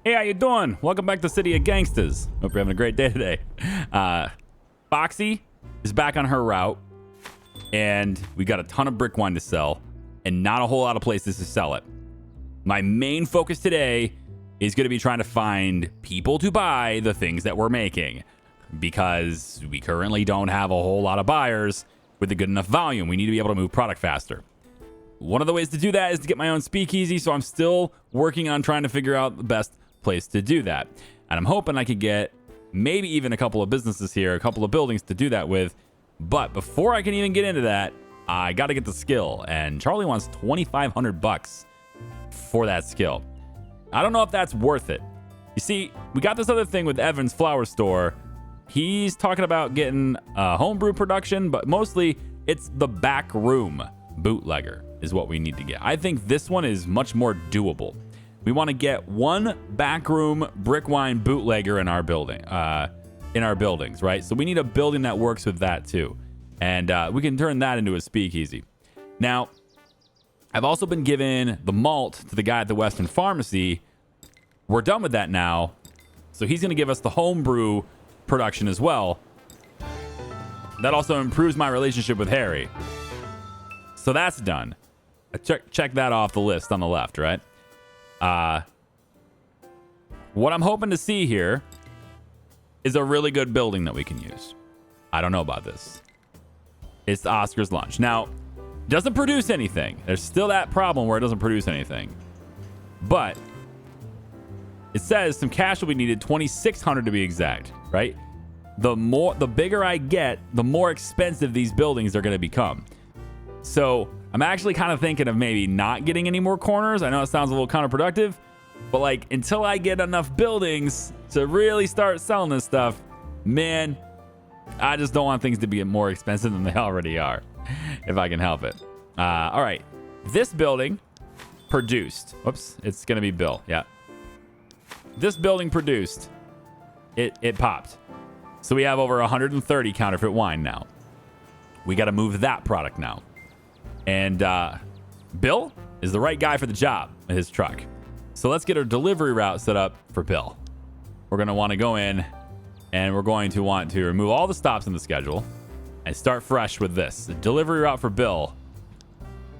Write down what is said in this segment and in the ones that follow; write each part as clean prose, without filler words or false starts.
Hey, how you doing? Welcome back to the city of Gangsters. Hope you're having a great day today. Foxy is back on her route, and we got a ton of brick wine to sell, and not a whole lot of places to sell it. My main focus today is going to be trying to find people to buy the things that we're making, because we currently don't have a whole lot of buyers with a good enough volume. We need to be able to move product faster. One of the ways to do that is to get my own speakeasy, so I'm still working on trying to figure out the best place to do that. And I'm hoping I could get maybe even a couple of businesses here, a couple of buildings to do that with. But before I can even get into that, I got to get the skill. And Charlie wants $2,500 for that skill. I don't know if that's worth it. You see, we got this other thing with Evan's flower store. He's talking about getting homebrew production, but mostly it's the back room bootlegger is what we need to get. I think this one is much more doable. We want to get one backroom brick wine bootlegger in our building, in our buildings, right? So we need a building that works with that too, and we can turn that into a speakeasy. Now, I've also been given the malt to the guy at the Western Pharmacy. We're done with that now, so he's going to give us the homebrew production as well. That also improves my relationship with Harry. So that's done. Check that off the list on the left, right? What I'm hoping to see here is a really good building that we can use. I don't know about this. It's the Oscar's lunch. Now, it doesn't produce anything. There's still that problem where it doesn't produce anything. But it says some cash will be needed, $2,600 to be exact, right? The bigger I get, the more expensive these buildings are going to become. So I'm actually kind of thinking of maybe not getting any more corners. I know it sounds a little counterproductive, but like until I get enough buildings to really start selling this stuff, man, I just don't want things to be more expensive than they already are, if I can help it. All right, this building produced. Whoops, it's gonna be Bill. Yeah, this building produced. It popped. So we have over 130 counterfeit wine now. We got to move that product now. And Bill is the right guy for the job with his truck. So let's get our delivery route set up for Bill. We're going to want to go in and we're going to want to remove all the stops in the schedule and start fresh with this. The delivery route for Bill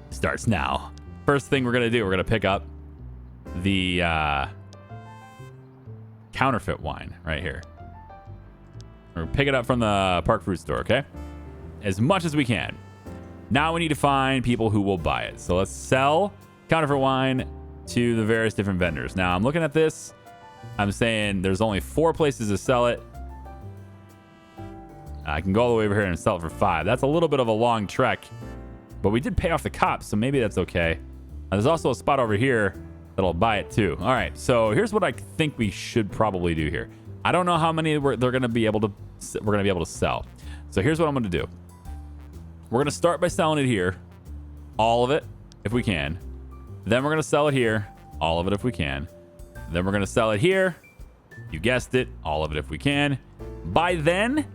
starts now. First thing we're going to do, we're going to pick up the counterfeit wine right here. We're going to pick it up from the Park Fruit Store, okay? As much as we can. Now we need to find people who will buy it. So let's sell counterfeit wine to the various different vendors. Now I'm looking at this. I'm saying there's only 4 places to sell it. I can go all the way over here and sell it for 5. That's a little bit of a long trek, but we did pay off the cops, so maybe that's okay. There's also a spot over here that'll buy it too. All right, so here's what I think we should probably do here. I don't know how many we're going to be able to sell. So here's what I'm going to do. We're going to start by selling it here, all of it, if we can. Then we're going to sell it here, all of it if we can. Then we're going to sell it here. You guessed it, all of it if we can. By then,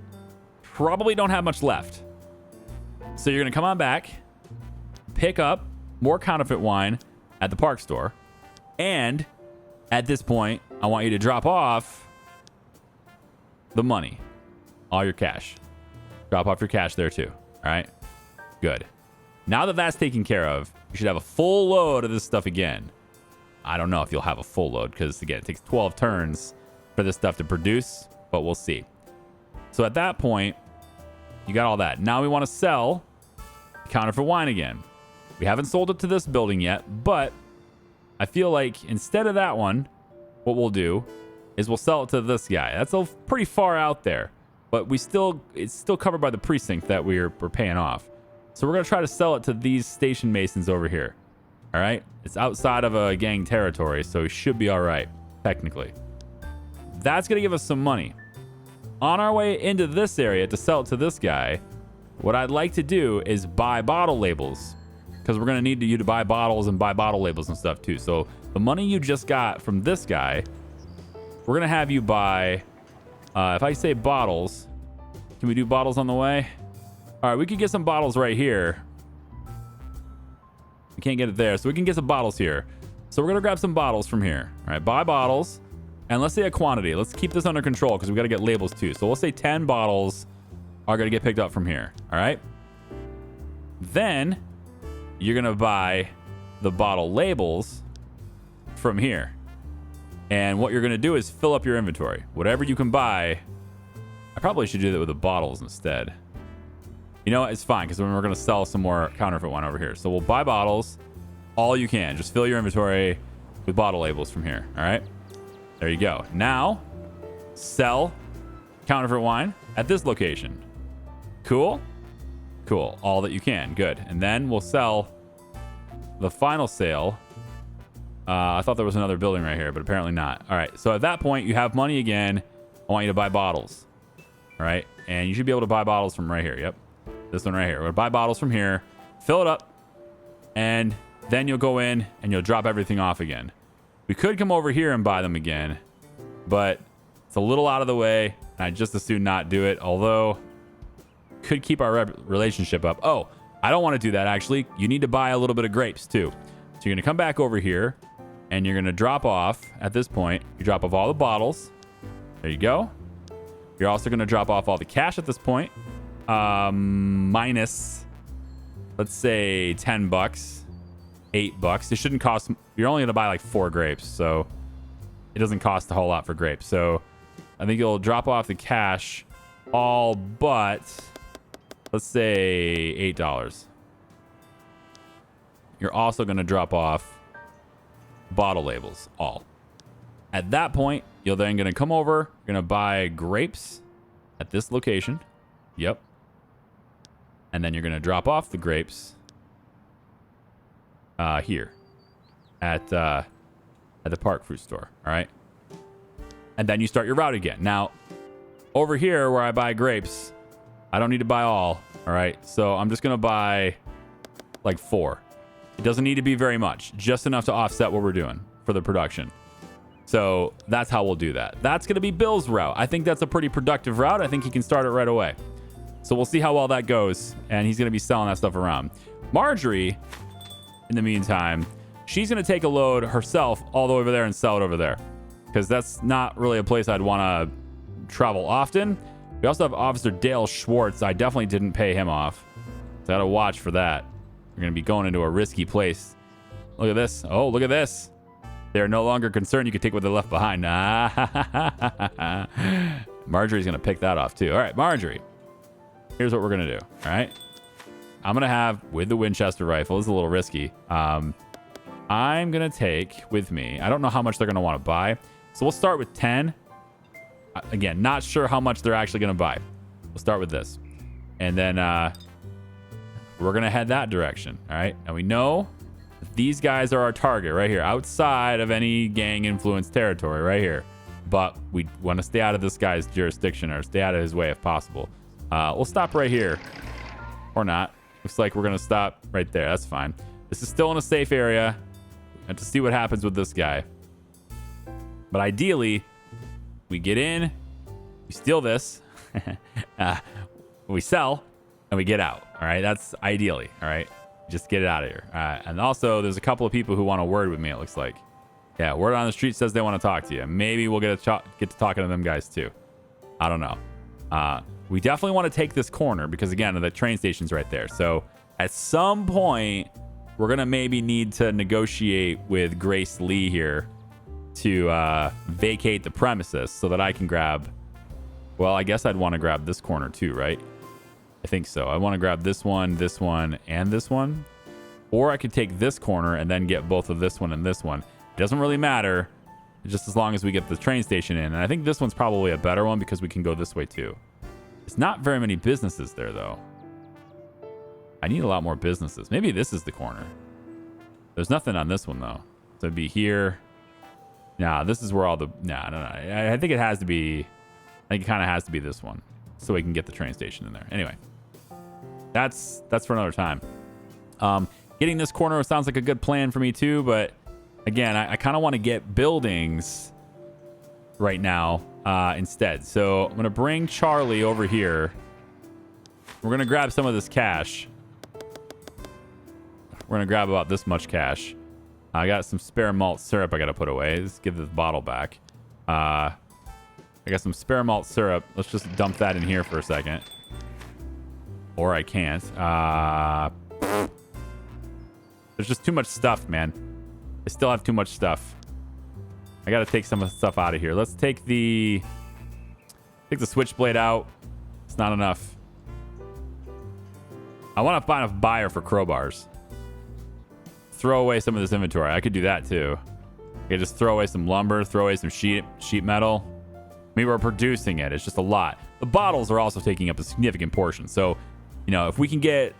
probably don't have much left. So you're going to come on back, pick up more counterfeit wine at the park store. And at this point, I want you to drop off the money, all your cash. Drop off your cash there too, all right? Good. Now that that's taken care of, you should have a full load of this stuff again. I don't know if you'll have a full load because, again, it takes 12 turns for this stuff to produce, but we'll see. So at that point, you got all that. Now we want to sell counterfeit wine again. We haven't sold it to this building yet, but I feel like instead of that one, what we'll do is we'll sell it to this guy. That's a pretty far out there, but it's still covered by the precinct that we're paying off. So we're going to try to sell it to these station masons over here. All right? It's outside of a gang territory, so it should be all right, technically. That's going to give us some money. On our way into this area to sell it to this guy, what I'd like to do is buy bottle labels, because we're going to need you to buy bottles and buy bottle labels and stuff too. So the money you just got from this guy, we're going to have you buy, if I say bottles, can we do bottles on the way? All right, we could get some bottles right here. We can't get it there, so we can get some bottles here. So we're going to grab some bottles from here. All right, buy bottles. And let's say a quantity. Let's keep this under control because we got to get labels too. So we'll say 10 bottles are going to get picked up from here. All right. Then you're going to buy the bottle labels from here. And what you're going to do is fill up your inventory. Whatever you can buy. I probably should do that with the bottles instead. You know what? It's fine because we're going to sell some more counterfeit one over here. So we'll buy bottles all you can. Just fill your inventory with bottle labels from here. All right. There you go. Now, sell counterfeit wine at this location. Cool? Cool. All that you can. Good. And then we'll sell the final sale. I thought there was another building right here, but apparently not. All right. So at that point, you have money again. I want you to buy bottles. All right. And you should be able to buy bottles from right here. Yep. This one right here. We're going to buy bottles from here. Fill it up. And then you'll go in and you'll drop everything off again. We could come over here and buy them again, but it's a little out of the way. And I'd just as soon not do it, although could keep our relationship up. Oh, I don't want to do that, actually. You need to buy a little bit of grapes, too. So you're going to come back over here, and you're going to drop off, at this point, you drop off all the bottles. There you go. You're also going to drop off all the cash at this point. Minus, let's say, 10 bucks. $8. It shouldn't cost. You're only going to buy like 4 grapes, so it doesn't cost a whole lot for grapes. So I think you'll drop off the cash all but, let's say, $8. You're also going to drop off bottle labels, all. At that point, you're then going to come over, you're going to buy grapes at this location. Yep. And then you're going to drop off the grapes here at the Park Fruit Store. All right. And then you start your route again. Now, over here where I buy grapes, I don't need to buy all. All right. So I'm just going to buy like 4. It doesn't need to be very much, just enough to offset what we're doing for the production. So that's how we'll do that. That's going to be Bill's route. I think that's a pretty productive route. I think he can start it right away. So we'll see how well that goes. And he's going to be selling that stuff around. Marjorie, in the meantime, she's going to take a load herself all the way over there and sell it over there. Because that's not really a place I'd want to travel often. We also have Officer Dale Schwartz. I definitely didn't pay him off. So I got to watch for that. We're going to be going into a risky place. Look at this. Oh, look at this. They're no longer concerned you can take what they left behind. Marjorie's going to pick that off too. All right, Marjorie. Here's what we're going to do. All right. I'm going to have, with the Winchester rifle, this is a little risky. I'm going to take with me, I don't know how much they're going to want to buy. So we'll start with 10. Again, not sure how much they're actually going to buy. We'll start with this. And then we're going to head that direction. All right. And we know these guys are our target right here, outside of any gang influence territory right here. But we want to stay out of this guy's jurisdiction or stay out of his way if possible. We'll stop right here. Or not. Looks like we're going to stop right there. That's fine. This is still in a safe area. And to see what happens with this guy. But ideally, we get in, we steal this, we sell, and we get out. All right. That's ideally. All right. Just get it out of here. And also, there's a couple of people who want a word with me, it looks like. Yeah, word on the street says they want to talk to you. Maybe we'll get to talking to them guys, too. I don't know. We definitely want to take this corner because, again, the train station's right there. So at some point, we're going to maybe need to negotiate with Grace Lee here to vacate the premises so that I can grab... Well, I guess I'd want to grab this corner, too, right? I think so. I want to grab this one, and this one. Or I could take this corner and then get both of this one and this one. It doesn't really matter, just as long as we get the train station in. And I think this one's probably a better one because we can go this way too. It's not very many businesses there, though. I need a lot more businesses. Maybe this is the corner. There's nothing on this one, though. So it'd be here. Nah, this is where all the... Nah, no. I think it has to be... I think it kind of has to be this one. So we can get the train station in there. Anyway. That's for another time. Getting this corner sounds like a good plan for me, too. But, again, I kind of want to get buildings right now instead. So I'm going to bring Charlie over here. We're going to grab some of this cash. We're going to grab about this much cash. I got some spare malt syrup I got to put away. Let's give this bottle back. I got some spare malt syrup. Let's just dump that in here for a second. Or I can't. There's just too much stuff, man. I still have too much stuff. I got to take some of the stuff out of here. Let's take the switchblade out. It's not enough. I want to find a buyer for crowbars. Throw away some of this inventory. I could do that too. I could just throw away some lumber, throw away some sheet metal. I mean, we're producing it. It's just a lot. The bottles are also taking up a significant portion. So, you know, if we can get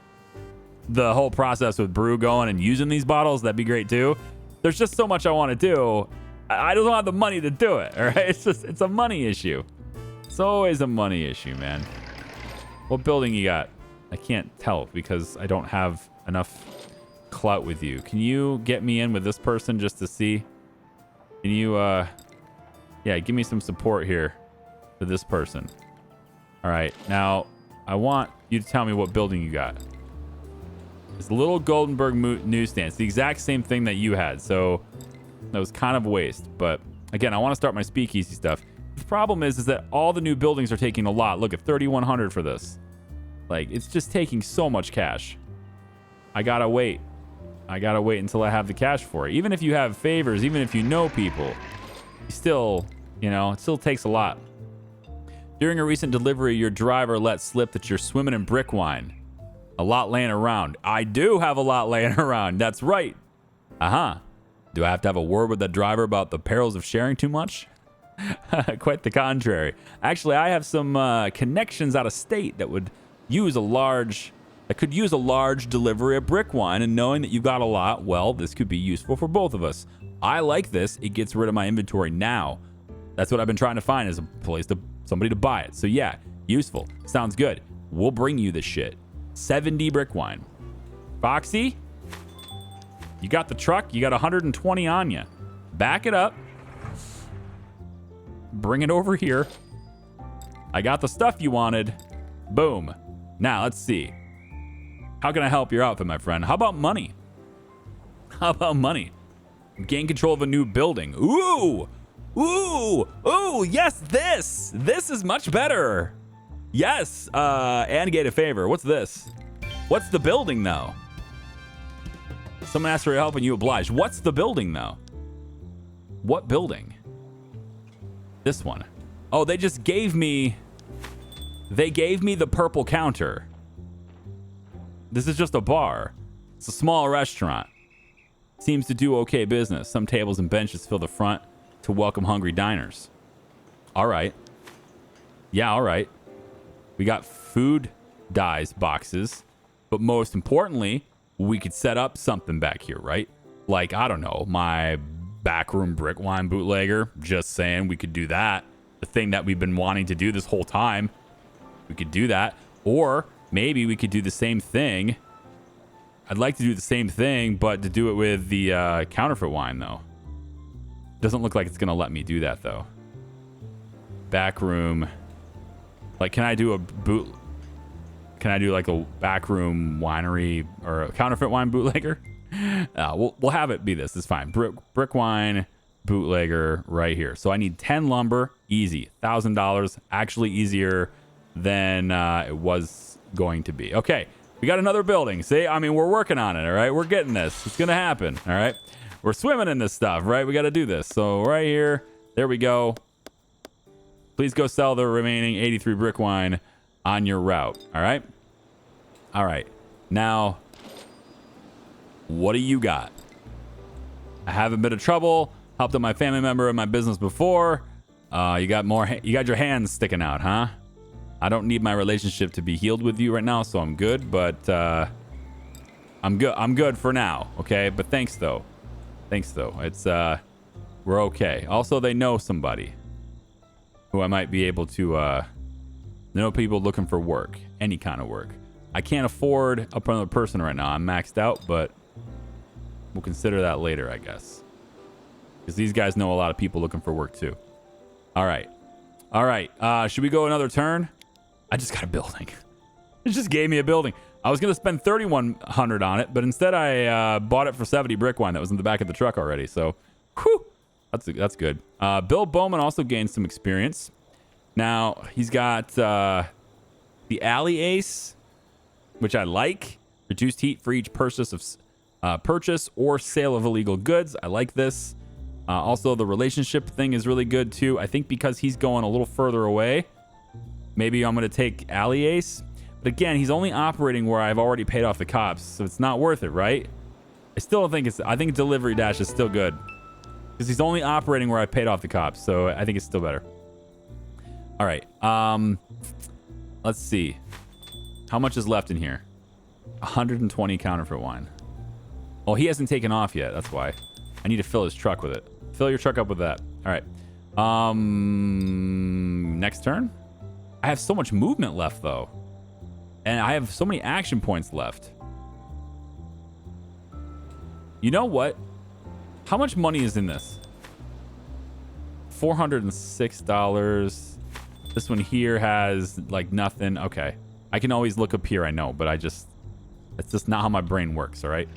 the whole process with brew going and using these bottles, that'd be great too. There's just so much I want to do. I don't have the money to do it. All right. It's a money issue. It's always a money issue, man. What building you got? I can't tell because I don't have enough clout with you. Can you get me in with this person just to see? Can you, yeah, give me some support here for this person. All right. Now, I want you to tell me what building you got. It's a little Goldenberg newsstand. It's the exact same thing that you had. So that was kind of a waste. But again, I want to start my speakeasy stuff. The problem is that all the new buildings are taking a lot. Look at 3,100 for this. Like, it's just taking so much cash. I gotta wait. I gotta wait until I have the cash for it. Even if you have favors, even if you know people, still, you know, it still takes a lot. During a recent delivery, your driver let slip that you're swimming in brick wine. A lot laying around. I do have a lot laying around. That's right. Uh-huh. Do I have to have a word with the driver about the perils of sharing too much? Quite the contrary. Actually, I have some connections out of state that would use a large delivery of brick wine, and knowing that you've got a lot, well, this could be useful for both of us. I like this. It gets rid of my inventory now. That's what I've been trying to find, is a place somebody to buy it. So yeah, useful. Sounds good. We'll bring you this shit. 70 brick wine. Foxy, you got the truck. You got 120 on you. Back it up. Bring it over here. I got the stuff you wanted. Boom. Now, let's see. How can I help your outfit, my friend? How about money? How about money? Gain control of a new building. Ooh! Ooh! Ooh! Yes, this! This is much better. Yes! And get a favor. What's this? What's the building, though? Someone asked for your help and you obliged. What's the building, though? What building? This one. Oh, they just gave me... They gave me the purple counter. This is just a bar. It's a small restaurant. Seems to do okay business. Some tables and benches fill the front to welcome hungry diners. All right. Yeah, all right. We got food dyes boxes. But most importantly, we could set up something back here, right? Like, I don't know, my backroom brick wine bootlegger. Just saying, we could do that. The thing that we've been wanting to do this whole time. We could do that. Or maybe we could do the same thing. I'd like to do the same thing, but to do it with the counterfeit wine, though. Doesn't look like it's going to let me do that, though. Backroom. Like, can I do a boot... Can I do, like, a backroom winery or a counterfeit wine bootlegger? We'll have it be this. It's fine. Brick wine bootlegger right here. So I need 10 lumber. Easy. $1,000. Actually easier than it was going to be. Okay, we got another building. See, I mean, we're working on it, all right? We're getting this. It's going to happen, all right? We're swimming in this stuff, right? We got to do this. So right here, there we go. Please go sell the remaining 83 brick wine on your route, all right? All right. Now, what do you got? I haven't been in trouble. Helped out my family member in my business before. You got your hands sticking out, huh? I don't need my relationship to be healed with you right now, so I'm good, but I'm good for now, okay? But thanks though. It's we're okay. Also, they know somebody who I might be able to know people looking for work, any kind of work. I can't afford another person right now. I'm maxed out, but we'll consider that later, I guess. Because these guys know a lot of people looking for work too. All right. Should we go another turn? I just got a building. It just gave me a building. I was going to spend 3,100 on it, but instead I bought it for 70 brick wine that was in the back of the truck already. So, whew. That's good. Bill Bowman also gained some experience. Now he's got the Alley Ace, which I like. Reduced heat for each purchase or sale of illegal goods. I like this. Also, the relationship thing is really good too. I think because he's going a little further away, maybe I'm going to take Alley Ace. But again, he's only operating where I've already paid off the cops, so it's not worth it, right? I still don't think I think Delivery Dash is still good because he's only operating where I paid off the cops, so I think it's still better. All right. Let's see. How much is left in here? 120 counterfeit wine. Oh, he hasn't taken off yet. That's why. I need to fill his truck with it. Fill your truck up with that. All right. Next turn. I have so much movement left, though. And I have so many action points left. You know what? How much money is in this? $406. This one here has, like, nothing. Okay. I can always look up here, I know, but it's just not how my brain works, all right?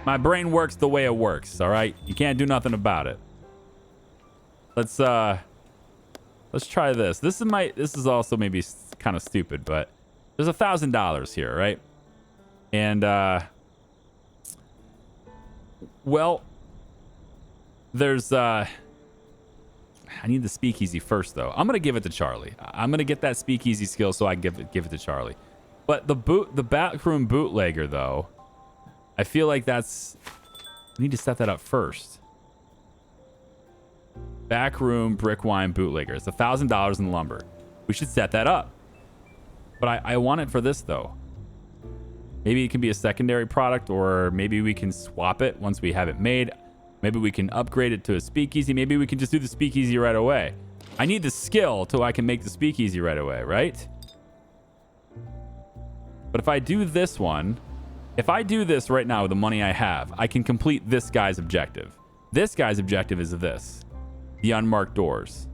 My brain works the way it works, all right? You can't do nothing about it. Let's try this. This is also maybe kind of stupid, but there's $1,000 here, right? And well, there's I need the speakeasy first, though. I'm gonna give it to Charlie. I'm gonna get that speakeasy skill so I give it to Charlie. But the backroom bootlegger, though, I feel like we need to set that up first. Backroom brick wine bootlegger. It's $1,000 in lumber. We should set that up. But I want it for this, though. Maybe it can be a secondary product, or maybe we can swap it once we have it made. Maybe we can upgrade it to a speakeasy. Maybe we can just do the speakeasy right away. I need the skill till I can make the speakeasy right away, right? But if I do this one, if I do this right now with the money I have, I can complete this guy's objective. This guy's objective is this. The unmarked doors.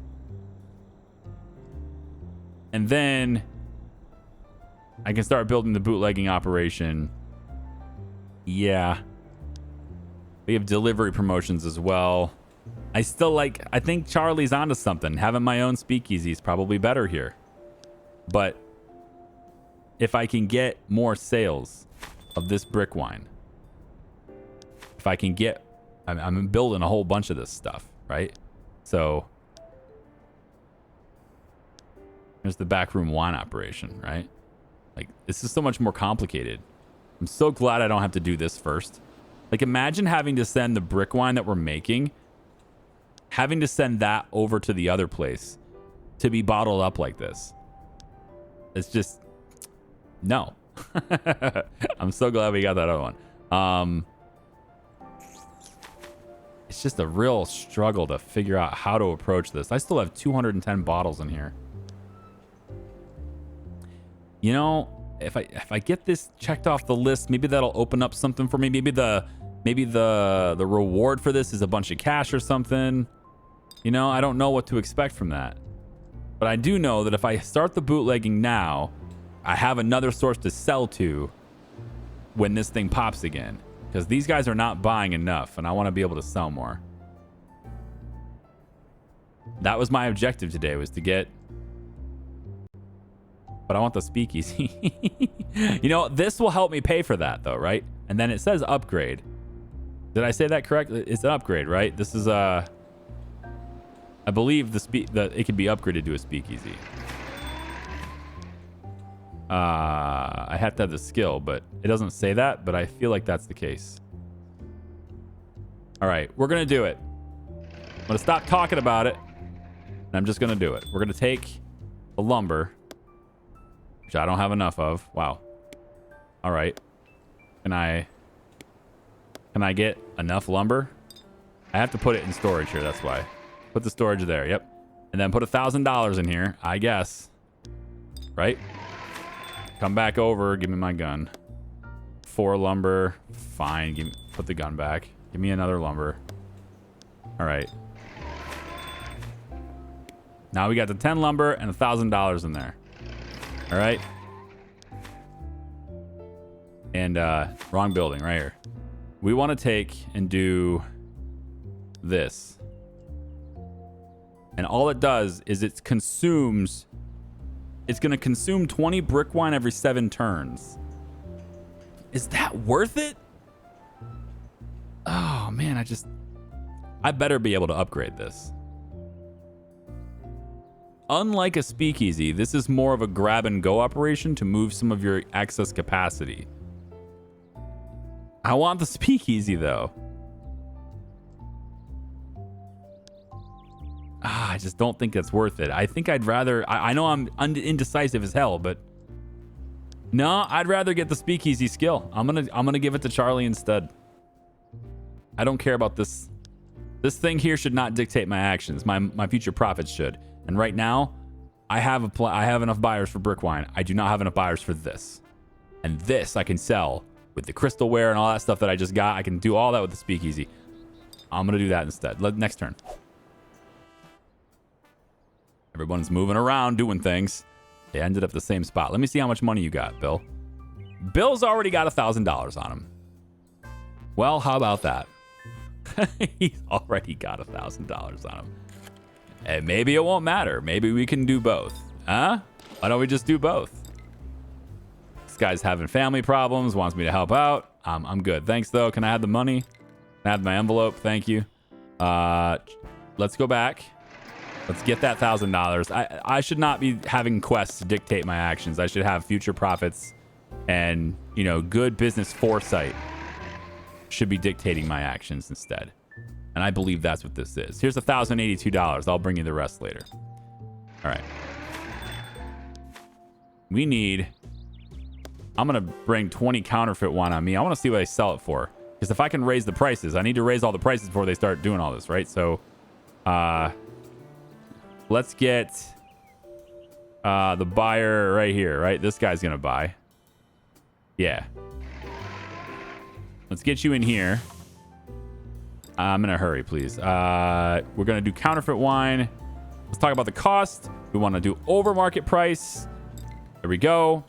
And then I can start building the bootlegging operation. Yeah. We have delivery promotions as well. I think Charlie's onto something. Having my own speakeasy is probably better here. But if I can get more sales of this brick wine, if I can get, I'm building a whole bunch of this stuff, right? So here's the backroom wine operation, right? Like, this is so much more complicated. I'm so glad I don't have to do this first. Like, imagine having to send the brick wine that we're making, having to send that over to the other place to be bottled up like this. It's just, no. I'm so glad we got that other one. It's just a real struggle to figure out how to approach this. I still have 210 bottles in here. You know, if I get this checked off the list, maybe that'll open up something for me. Maybe the reward for this is a bunch of cash or something. You know, I don't know what to expect from that. But I do know that if I start the bootlegging now, I have another source to sell to when this thing pops again. Because these guys are not buying enough, and I want to be able to sell more. That was my objective today, was to get... But I want the speakeasy. You know, this will help me pay for that, though, right? And then it says upgrade. Did I say that correct? It's an upgrade, right? This is I believe it can be upgraded to a speakeasy. I have to have the skill, but it doesn't say that, but I feel like that's the case. All right, we're going to do it. I'm going to stop talking about it, and I'm just going to do it. We're going to take the lumber, which I don't have enough of. Wow. All right. Can I get enough lumber? I have to put it in storage here, that's why. Put the storage there, yep. And then put $1,000 in here, I guess. Right? Come back over, give me my gun. 4 lumber, fine, put the gun back. Give me another lumber. All right. Now we got the 10 lumber and $1,000 in there. All right. And wrong building right here. We want to take and do this. And all it does is it's going to consume 20 brick wine every 7 turns. Is that worth it? Oh, man, I better be able to upgrade this. Unlike a speakeasy, this is more of a grab and go operation to move some of your excess capacity. I want the speakeasy though. I just don't think that's worth it. I think I'd rather, I know I'm indecisive as hell, but no, I'd rather get the speakeasy skill. I'm gonna give it to Charlie instead. I don't care about this. This thing here should not dictate my actions. My future profits should. And right now, I have enough buyers for brick wine. I do not have enough buyers for this. And this I can sell with the crystalware and all that stuff that I just got. I can do all that with the speakeasy. I'm going to do that instead. Next turn. Everyone's moving around, doing things. They ended up the same spot. Let me see how much money you got, Bill. Bill's already got $1,000 on him. Well, how about that? He's already got $1,000 on him. And maybe it won't matter. Maybe we can do both. Huh? Why don't we just do both? This guy's having family problems, wants me to help out. I'm good. Thanks, though. Can I have the money? Can I have my envelope? Thank you. Let's go back. Let's get that $1,000. I should not be having quests to dictate my actions. I should have future profits and, good business foresight should be dictating my actions instead. And I believe that's what this is. Here's $1,082. I'll bring you the rest later. All right. I'm going to bring 20 counterfeit wine on me. I want to see what they sell it for. Because if I can raise the prices, I need to raise all the prices before they start doing all this, right? So, let's get the buyer right here, right? This guy's going to buy. Yeah. Let's get you in here. I'm in a hurry, please. We're going to do counterfeit wine. Let's talk about the cost. We want to do over market price. There we go.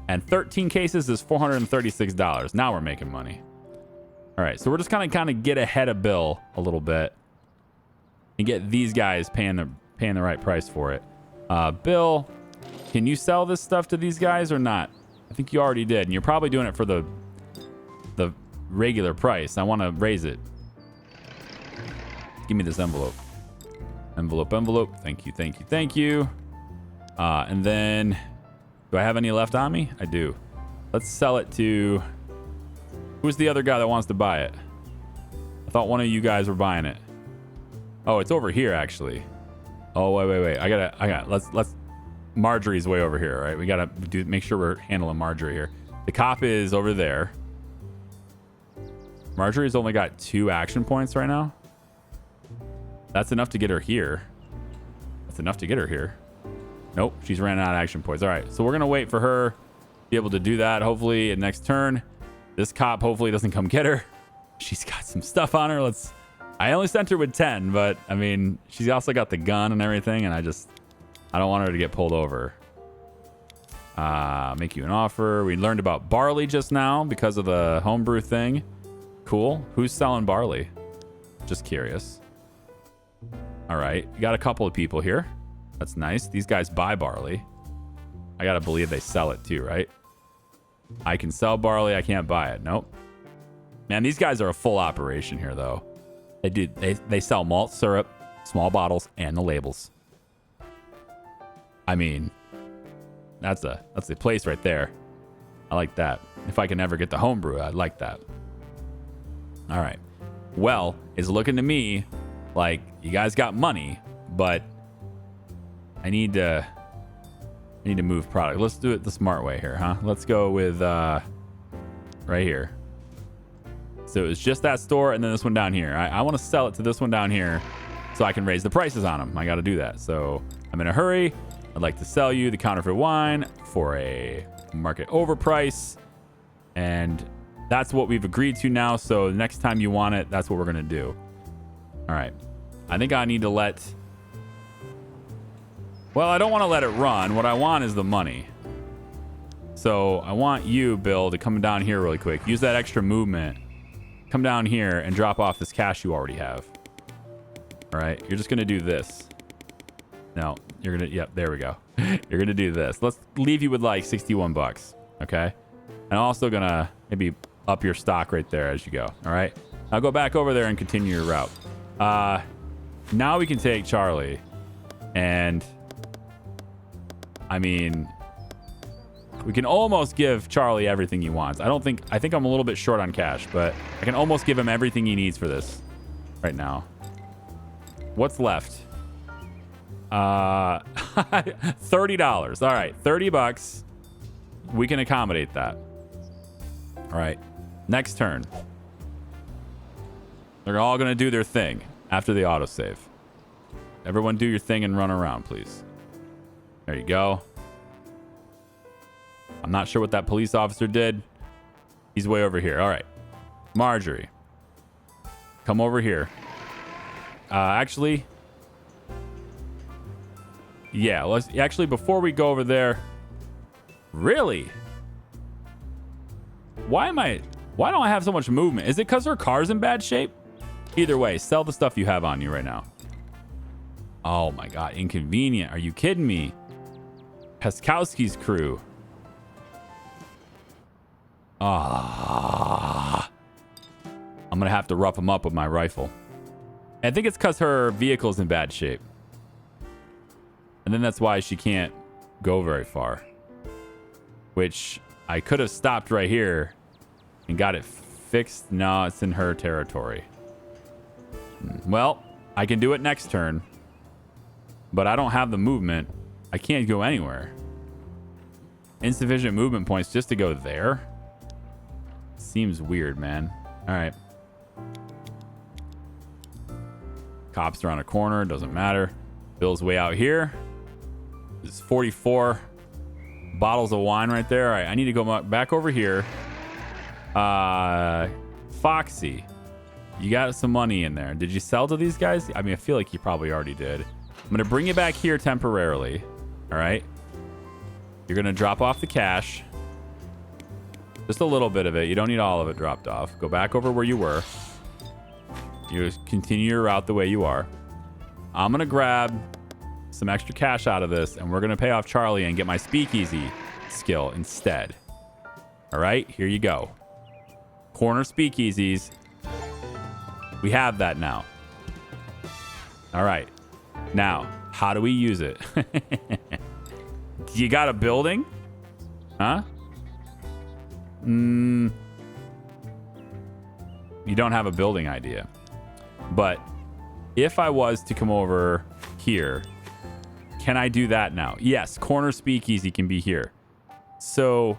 And 13 cases is $436. Now we're making money. All right, so we're just kind of get ahead of Bill a little bit and get these guys paying the right price for it. Bill, can you sell this stuff to these guys or not? I think you already did, and you're probably doing it for the regular price. I want to raise it. Give me this envelope. Envelope. Thank you. And then, do I have any left on me? I do. Let's sell it to... Who's the other guy that wants to buy it? I thought one of you guys were buying it. Oh, it's over here, actually. Oh, wait. I got let's... Marjorie's way over here, right? We gotta make sure we're handling Marjorie here. The cop is over there. Marjorie's only got 2 action points right now. That's enough to get her here. Nope, she's ran out of action points. All right, so we're going to wait for her to be able to do that, hopefully, in next turn. This cop hopefully doesn't come get her. She's got some stuff on her. I only sent her with 10, but, I mean, she's also got the gun and everything, and I don't want her to get pulled over. Make you an offer. We learned about barley just now because of the homebrew thing. Cool. Who's selling barley? Just curious. All right. You got a couple of people here. That's nice. These guys buy barley. I got to believe they sell it too, right? I can sell barley. I can't buy it. Nope. Man, these guys are a full operation here, though. They sell malt syrup, small bottles, and the labels. I mean, that's a place right there. I like that. If I can ever get the homebrew, I'd like that. All right. Well, it's looking to me like you guys got money, but I need to move product. Let's do it the smart way here, huh? Let's go with right here. So it's just that store and then this one down here. I want to sell it to this one down here so I can raise the prices on them. I got to do that. So I'm in a hurry. I'd like to sell you the counterfeit wine for a market overprice. And that's what we've agreed to now. So the next time you want it, that's what we're going to do. All right. I think I need to I don't want to let it run. What I want is the money. So I want you, Bill, to come down here really quick. Use that extra movement. Come down here and drop off this cash you already have. All right. You're just going to do this. No, you're going to, yep, there we go. You're going to do this. Let's leave you with like 61 bucks. Okay. And also going to maybe up your stock right there as you go. All right. Now go back over there and continue your route. Now we can take Charlie. And I mean, we can almost give Charlie everything he wants. I think I'm a little bit short on cash, but I can almost give him everything he needs for this right now. What's left? $30. All right, 30 bucks. We can accommodate that. All right, next turn. They're all going to do their thing after the autosave. Everyone do your thing and run around, please. There you go. I'm not sure what that police officer did. He's way over here. All right. Marjorie. Come over here. Actually. Yeah, let's actually before we go over there. Really? Why don't I have so much movement? Is it because her car's in bad shape? Either way, sell the stuff you have on you right now. Oh my god, inconvenient. Are you kidding me? Peskowski's crew. I'm gonna have to rough him up with my rifle. I think it's because her vehicle's in bad shape. And then that's why she can't go very far. Which I could have stopped right here and got it fixed. No, it's in her territory. Well, I can do it next turn. But I don't have the movement. I can't go anywhere. Insufficient movement points just to go there? Seems weird, man. All right. Cops around a corner. Doesn't matter. Bill's way out here. There's 44 bottles of wine right there. All right. I need to go back over here. Foxy. You got some money in there. Did you sell to these guys? I mean, I feel like you probably already did. I'm going to bring you back here temporarily. All right. You're going to drop off the cash. Just a little bit of it. You don't need all of it dropped off. Go back over where you were. You just continue your route the way you are. I'm going to grab some extra cash out of this, and we're going to pay off Charlie and get my speakeasy skill instead. All right. Here you go. Corner speakeasies. We have that now. All right. Now, how do we use it? You got a building? Huh? You don't have a building idea. But if I was to come over here, can I do that now? Yes, corner speakeasy can be here. So,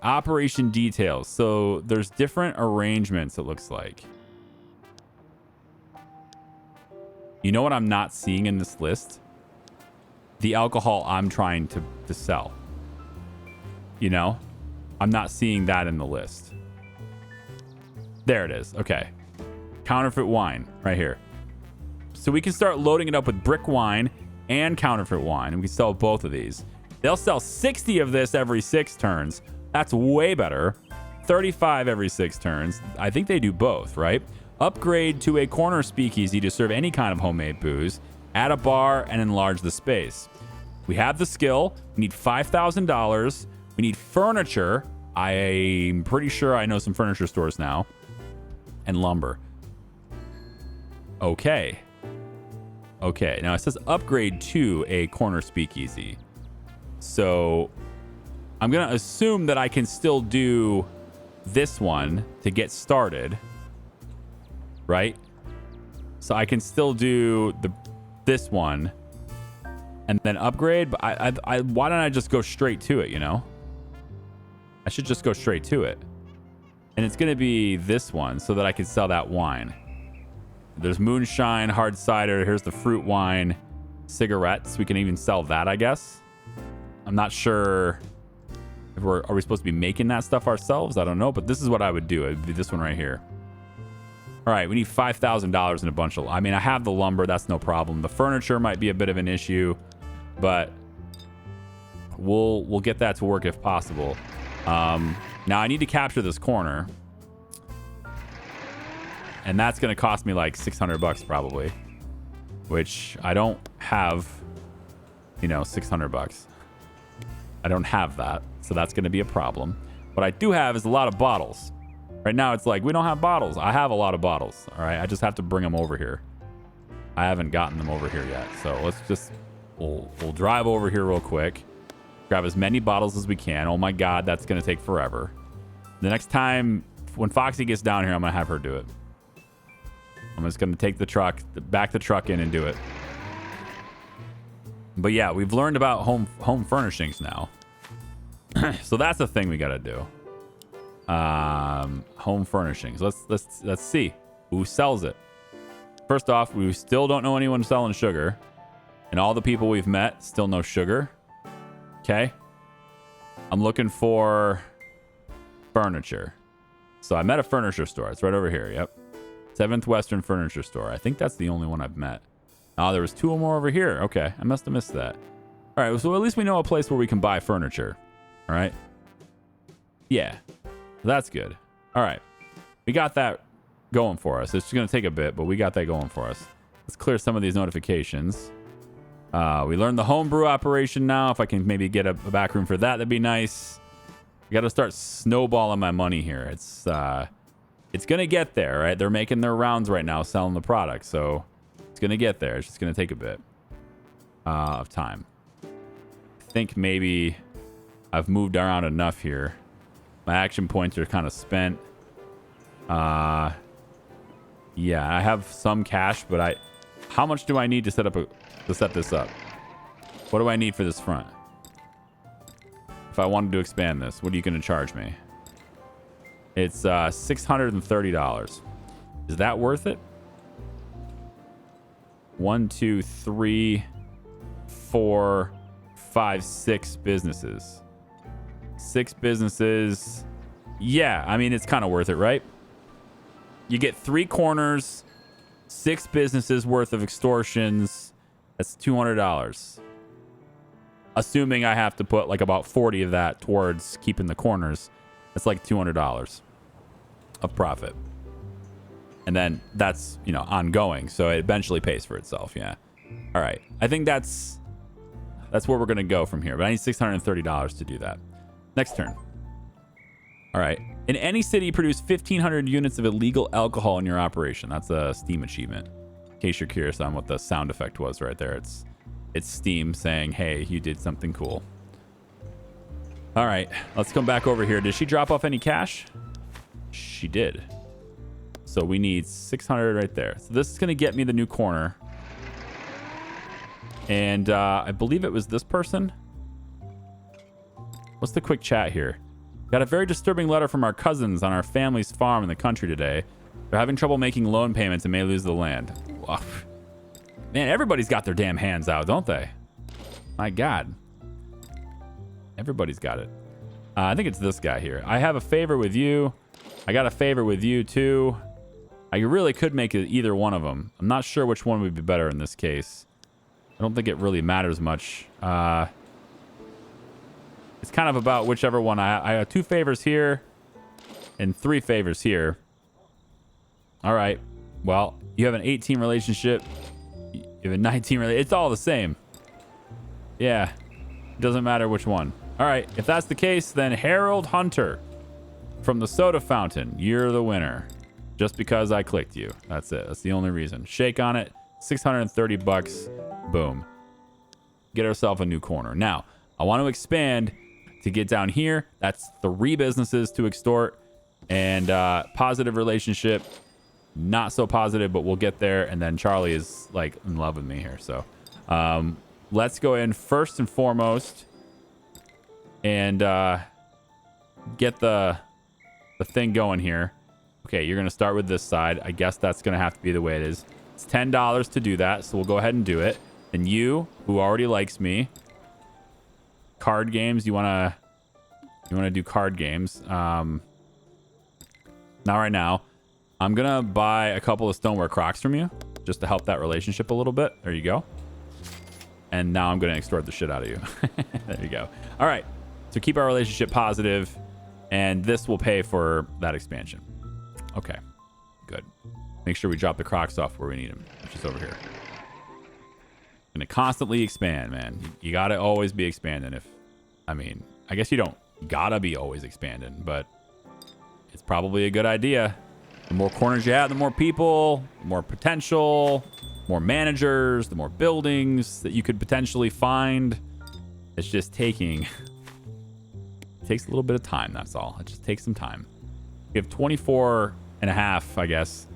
operation details. So, there's different arrangements, it looks like. You know what I'm not seeing in this list? The alcohol I'm trying to sell. You know? I'm not seeing that in the list. There it is. Okay. Counterfeit wine right here. So we can start loading it up with brick wine and counterfeit wine. And we can sell both of these. They'll sell 60 of this every 6 turns. That's way better. 35 every 6 turns. I think they do both, right? Upgrade to a corner speakeasy to serve any kind of homemade booze. Add a bar and enlarge the space. We have the skill. We need $5,000. We need furniture. I'm pretty sure I know some furniture stores now. And lumber. Okay. Okay. Now it says upgrade to a corner speakeasy. So I'm going to assume that I can still do this one to get started. Right? So I can still do this one and then upgrade. But why don't I just go straight to it, you know? I should just go straight to it. And it's going to be this one so that I can sell that wine. There's moonshine, hard cider. Here's the fruit wine, cigarettes. We can even sell that, I guess. I'm not sure if are we supposed to be making that stuff ourselves? I don't know, but this is what I would do. It would be this one right here. All right, we need $5,000 in a bunch of... I mean, I have the lumber. That's no problem. The furniture might be a bit of an issue, but we'll get that to work if possible. Now, I need to capture this corner. And that's going to cost me like $600 probably. which I don't have, you know, 600 bucks. I don't have that. So that's going to be a problem. What I do have is a lot of bottles. Right now, it's like, we don't have bottles. I have a lot of bottles. All right. I just have to bring them over here. I haven't gotten them over here yet. So let's just, we'll drive over here real quick. Grab as many bottles as we can. Oh my God, that's going to take forever. The next time when Foxy gets down here, I'm going to have her do it. I'm just going to take the truck, back the truck in and do it. But yeah, we've learned about home furnishings now. So that's the thing we got to do. Home furnishings. Let's see who sells it. First off, we still don't know anyone selling sugar. And all the people we've met, still no sugar. Okay. I'm looking for furniture. So I met a furniture store. It's right over here. Yep. 7th Western Furniture Store. I think that's the only one I've met. Oh, there was 2 or more over here. Okay. I must have missed that. All right. So at least we know a place where we can buy furniture. All right. Yeah. That's good. All right. We got that going for us. It's going to take a bit, but we got that going for us. Let's clear some of these notifications. We learned the homebrew operation now. If I can maybe get a back room for that, that'd be nice. We got to start snowballing my money here. It's going to get there, right? They're making their rounds right now, selling the product. So it's going to get there. It's just going to take a bit of time. I think maybe I've moved around enough here. My action points are kind of spent. Yeah, I have some cash, but how much do I need to set this up? What do I need for this front? If I wanted to expand this, what are you going to charge me? It's $630. Is that worth it? 1, 2, 3, 4, 5, 6 businesses. 6 businesses. Yeah, I mean, it's kind of worth it, right? You get 3 corners, 6 businesses worth of extortions. That's $200. Assuming I have to put like about 40 of that towards keeping the corners. That's like $200 of profit. And then that's, you know, ongoing. So it eventually pays for itself. Yeah. All right. I think that's where we're going to go from here. But I need $630 to do that. Next turn. All right. In any city, produce 1,500 units of illegal alcohol in your operation. That's a Steam achievement. In case you're curious on what the sound effect was right there. It's Steam saying, hey, you did something cool. All right. Let's come back over here. Did she drop off any cash? She did. So we need 600 right there. So this is going to get me the new corner. And I believe it was this person. What's the quick chat here? Got a very disturbing letter from our cousins on our family's farm in the country today. They're having trouble making loan payments and may lose the land. Wow. Man, everybody's got their damn hands out, don't they? My God. Everybody's got it. I think it's this guy here. I have a favor with you. I got a favor with you, too. I really could make it either one of them. I'm not sure which one would be better in this case. I don't think it really matters much. It's kind of about whichever one. I have 2 favors here and 3 favors here. All right. Well, you have an 18 relationship. You have a 19 relationship. It's all the same. Yeah. It doesn't matter which one. All right. If that's the case, then Harold Hunter from the soda fountain. You're the winner. Just because I clicked you. That's it. That's the only reason. Shake on it. 630 bucks. Boom. Get ourselves a new corner. Now, I want to expand to get down here. That's 3 businesses to extort. And positive relationship. Not so positive, but we'll get there. And then Charlie is like in love with me here. So let's go in first and foremost and get the thing going here. Okay, you're going to start with this side. I guess that's going to have to be the way it is. It's $10 to do that, so we'll go ahead and do it. And you, who already likes me, card games, you want to do card games. Not right now. I'm going to buy a couple of stoneware Crocs from you just to help that relationship a little bit. There you go. And now I'm going to extort the shit out of you. There you go. All right. So keep our relationship positive, and this will pay for that expansion. Okay. Good. Make sure we drop the Crocs off where we need them, which is over here. Gonna constantly expand, man. You gotta always be expanding. I guess you don't gotta be always expanding, but it's probably a good idea. The more corners you have, the more people, the more potential, more managers, the more buildings that you could potentially find. It's just taking... It takes a little bit of time, that's all. It just takes some time. We have 24 and a half, I guess,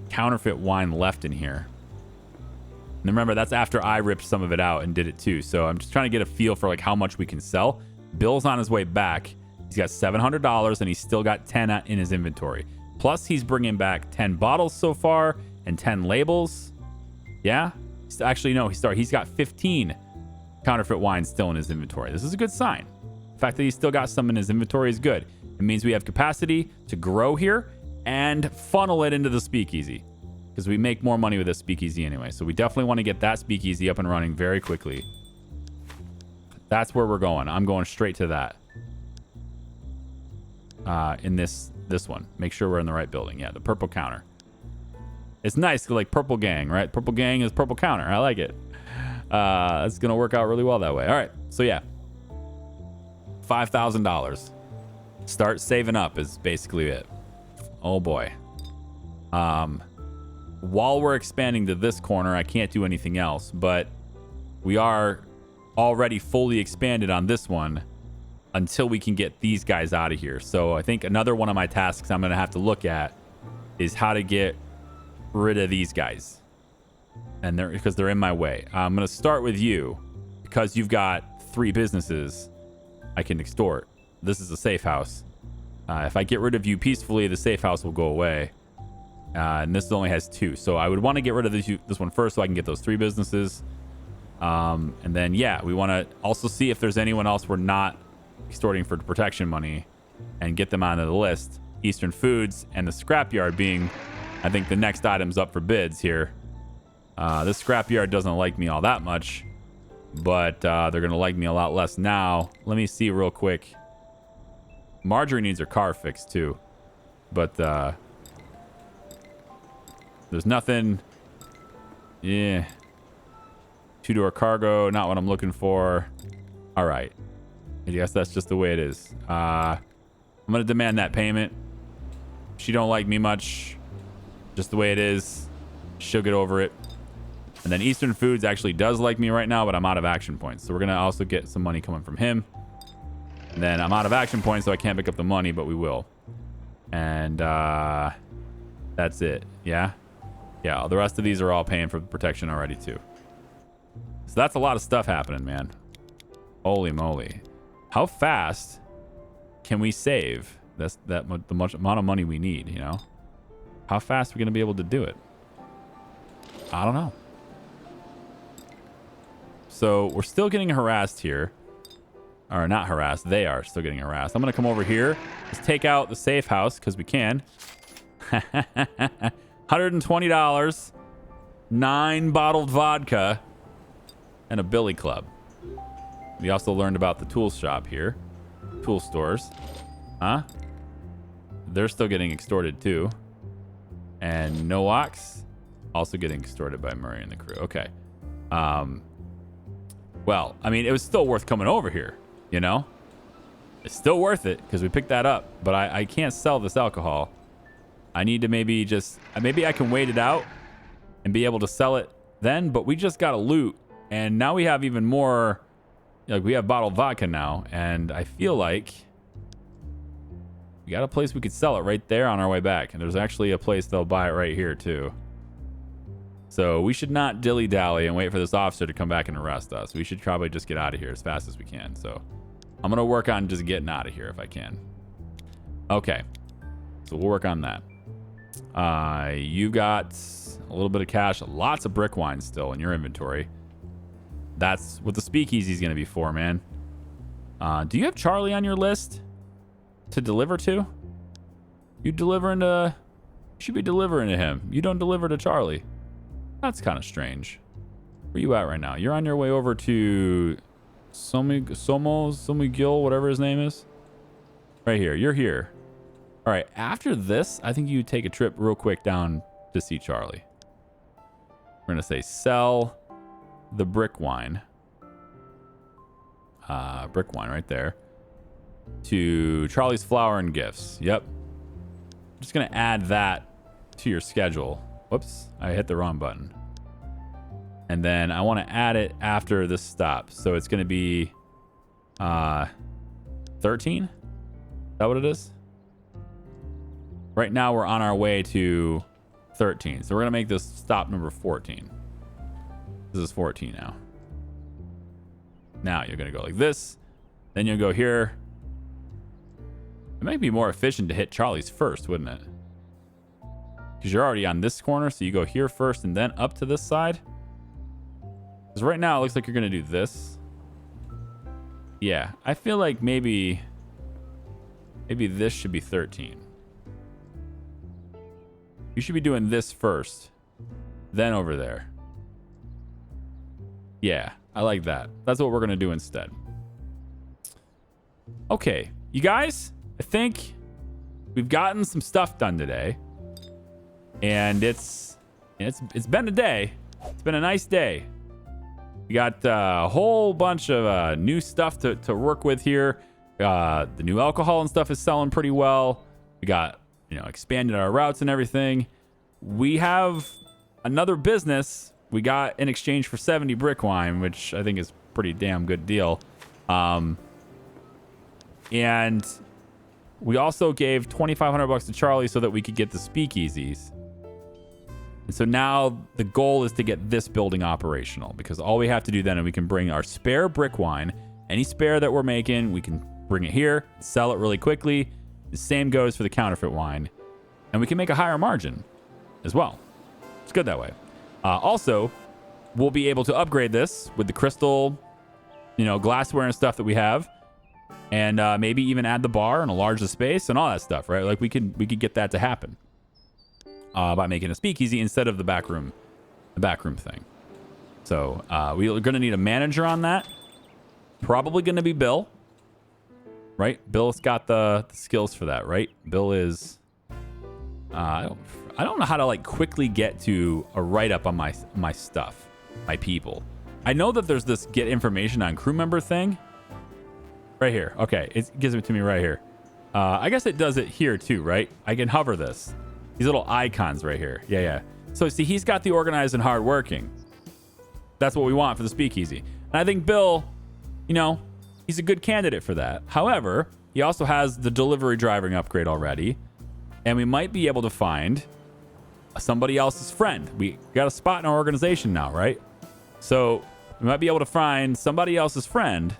counterfeit wine left in here. And remember, that's after I ripped some of it out and did it too. So I'm just trying to get a feel for like how much we can sell. Bill's on his way back. He's got $700 and he's still got 10 in his inventory. Plus, he's bringing back 10 bottles so far and 10 labels. Yeah? Actually, no, he's got 15 counterfeit wines still in his inventory. This is a good sign. The fact that he's still got some in his inventory is good. It means we have capacity to grow here and funnel it into the speakeasy, because we make more money with this speakeasy anyway. So we definitely want to get that speakeasy up and running very quickly. That's where we're going. I'm going straight to that. In this one. Make sure we're in the right building. Yeah, the purple counter. It's nice, like purple gang, right? Purple gang is purple counter. I like it. It's going to work out really well that way. All right. So yeah. $5,000. Start saving up is basically it. Oh boy. While we're expanding to this corner, I can't do anything else, but we are already fully expanded on this one until we can get these guys out of here. So I think another one of my tasks I'm going to have to look at is how to get rid of these guys. And because they're in my way. I'm going to start with you because you've got 3 businesses I can extort. This is a safe house. If I get rid of you peacefully, the safe house will go away. And this only has 2. So I would want to get rid of this one first so I can get those 3 businesses. And then, yeah, we want to also see if there's anyone else we're not extorting for protection money and get them onto the list. Eastern Foods and the scrapyard being, I think, the next items up for bids here. This scrapyard doesn't like me all that much, but they're going to like me a lot less now. Let me see real quick. Marjorie needs her car fixed too, but there's nothing. Yeah. 2-door cargo, not what I'm looking for. All right. I guess that's just the way it is. I'm going to demand that payment. She don't like me much. Just the way it is. She'll get over it. And then Eastern Foods actually does like me right now, but I'm out of action points. So we're going to also get some money coming from him. And then I'm out of action points, so I can't pick up the money, but we will. And that's it. Yeah? Yeah, the rest of these are all paying for protection already, too. So that's a lot of stuff happening, man. Holy moly. How fast can we save the much amount of money we need, you know? How fast are we going to be able to do it? I don't know. So we're still getting harassed here. Or not harassed. They are still getting harassed. I'm going to come over here. Let's take out the safe house because we can. $120. 9 bottled vodka. And a billy club. We also learned about the tool shop here. Tool stores. Huh? They're still getting extorted too. And Noax also getting extorted by Murray and the crew. Okay. Well, I mean, it was still worth coming over here, you know? It's still worth it because we picked that up. But I can't sell this alcohol. I need to maybe I can wait it out and be able to sell it then. But we just got to loot. And now we have even more, like we have bottled vodka now. And I feel like we got a place we could sell it right there on our way back. And there's actually a place they'll buy it right here too. So we should not dilly-dally and wait for this officer to come back and arrest us. We should probably just get out of here as fast as we can. So I'm going to work on just getting out of here if I can. Okay. So we'll work on that. You got a little bit of cash, lots of brick wine still in your inventory. That's what the speakeasy is going to be for, man. Do you have Charlie on your list to deliver to? You should be delivering to him. You don't deliver to Charlie. That's kind of strange. Where you at right now? You're on your way over to Smuggle, whatever his name is. Right here. You're here. All right. After this, I think you take a trip real quick down to see Charlie. We're going to say sell. the brick wine. Brick wine right there. To Charlie's Flower and Gifts. Yep. I'm just going to add that to your schedule. Whoops. I hit the wrong button. And then I want to add it after this stop. So it's going to be 13? Is that what it is? Right now we're on our way to 13. So we're going to make this stop number 14. This is 14 now. Now you're going to go like this. Then you'll go here. It might be more efficient to hit Charlie's first, wouldn't it? Because you're already on this corner. So you go here first and then up to this side. Because right now it looks like you're going to do this. Yeah, I feel like maybe this should be 13. You should be doing this first, then over there. Yeah, I like that. That's what we're going to do instead. Okay, you guys, I think we've gotten some stuff done today. And it's been a day. It's been a nice day. We got a whole bunch of new stuff to work with here. The new alcohol and stuff is selling pretty well. We got, expanded our routes and everything. We have another business we got in exchange for 70 brick wine, which I think is a pretty damn good deal. And we also gave $2,500 to Charlie so that we could get the speakeasies. And so now the goal is to get this building operational, because all we have to do then is we can bring our spare brick wine, any spare that we're making, we can bring it here, sell it really quickly. The same goes for the counterfeit wine. And we can make a higher margin as well. It's good that way. Also, we'll be able to upgrade this with the crystal, glassware and stuff that we have. And maybe even add the bar and enlarge the space and all that stuff, right? Like we could get that to happen. By making a speakeasy instead of the back room thing. So we're going to need a manager on that. Probably going to be Bill, right? Bill's got the skills for that, right? Bill is. I don't know how to quickly get to a write-up on my stuff, my people. I know that there's this get information on crew member thing. Right here. Okay, it gives it to me right here. I guess it does it here too, right? I can hover this. These little icons right here. Yeah. So see, he's got the organized and hardworking. That's what we want for the speakeasy. And I think Bill, he's a good candidate for that. However, he also has the delivery driving upgrade already. And we might be able to find somebody else's friend. We got a spot in our organization now, right? So we might be able to find somebody else's friend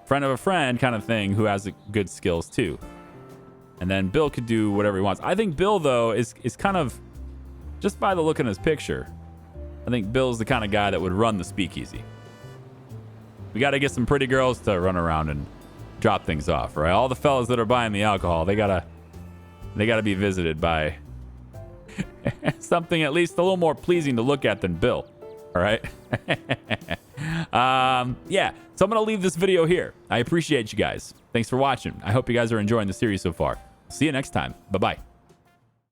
of a friend kind of thing, who has good skills too. And then Bill could do whatever he wants. I think Bill, though, is kind of, just by the look in his picture, I think Bill's the kind of guy that would run the speakeasy. We got to get some pretty girls to run around and drop things off, right? All the fellas that are buying the alcohol, they gotta be visited by something at least a little more pleasing to look at than Bill. All right. Yeah. So I'm going to leave this video here. I appreciate you guys. Thanks for watching. I hope you guys are enjoying the series so far. See you next time. Bye-bye.